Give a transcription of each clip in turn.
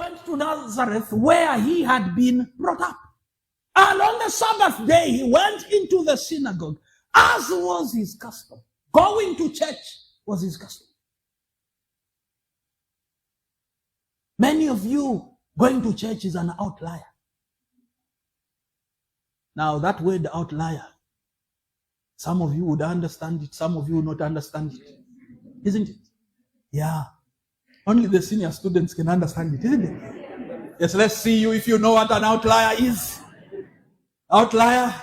went to Nazareth where he had been brought up. And on the Sabbath day, he went into the synagogue, as was his custom. Going to church was his custom. Many of you going to church is an outlier. Now, that word outlier, some of you would understand it, some of you would not understand it. Isn't it? Yeah. Only the senior students can understand it, isn't it? Yes, let's see you if you know what an outlier is. Outlier.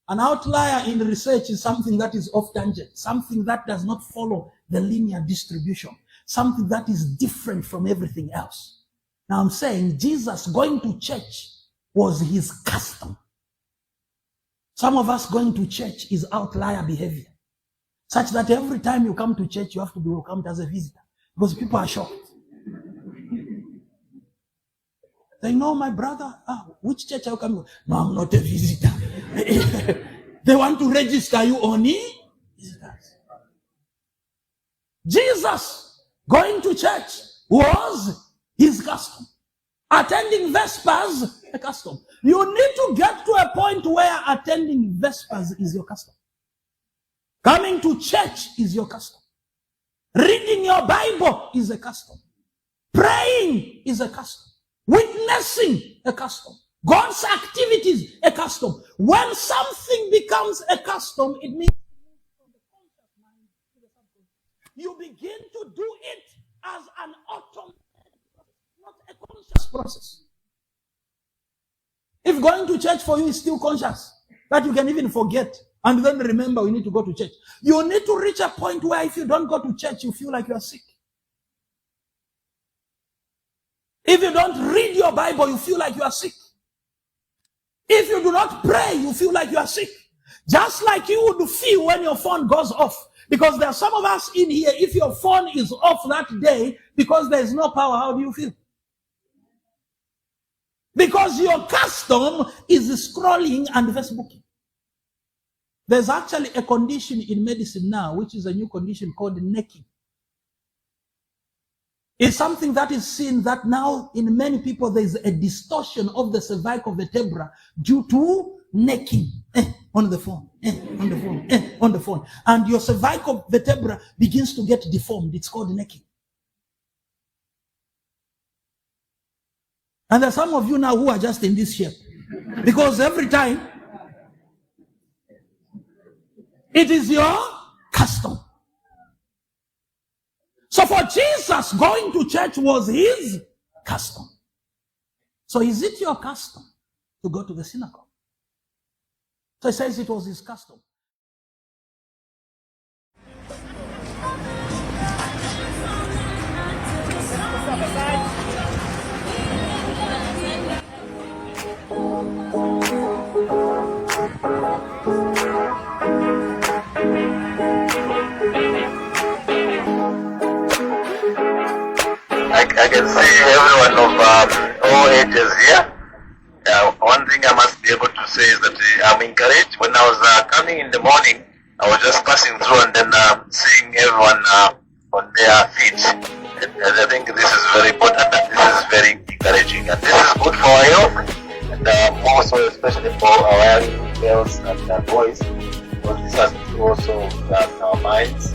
An outlier in research is something that is off tangent, something that does not follow the linear distribution, something that is different from everything else. Now I'm saying Jesus going to church was his custom. Some of us going to church is outlier behavior, such that every time you come to church, you have to be welcomed as a visitor, because people are shocked. They know, my brother, which church are you coming to? No, I'm not a visitor. They want to register you only visitors. Jesus going to church was his custom. Attending Vespers, a custom. You need to get to a point where attending Vespers is your custom. Coming to church is your custom. Reading your Bible is a custom. Praying is a custom. Witnessing, a custom. God's activities, a custom. When something becomes a custom, it means you begin to do it as an automatic, not a conscious process. If going to church for you is still conscious, that you can even forget and then remember we need to go to church. You need to reach a point where if you don't go to church, you feel like you are sick. If you don't read your Bible, you feel like you are sick. If you do not pray, you feel like you are sick. Just like you would feel when your phone goes off. Because there are some of us in here, if your phone is off that day because there is no power, how do you feel? Because your custom is scrolling and Facebooking. There's actually a condition in medicine now, which is a new condition called necking. It's something that is seen that now in many people there is a distortion of the cervical vertebra due to necking on the phone, on the phone, on the phone. And your cervical vertebra begins to get deformed. It's called necking. And there are some of you now who are just in this shape. Because every time it is your custom. So for Jesus, going to church was his custom. So is it your custom to go to the synagogue? So he says it was his custom. I can see everyone of all ages here. One thing I must be able to say is that I'm encouraged. When I was coming in the morning, I was just passing through and then seeing everyone on their feet. And I think this is very important and this is very encouraging. And this is good for our health, and more so especially for our young girls and boys, because this has to also our minds.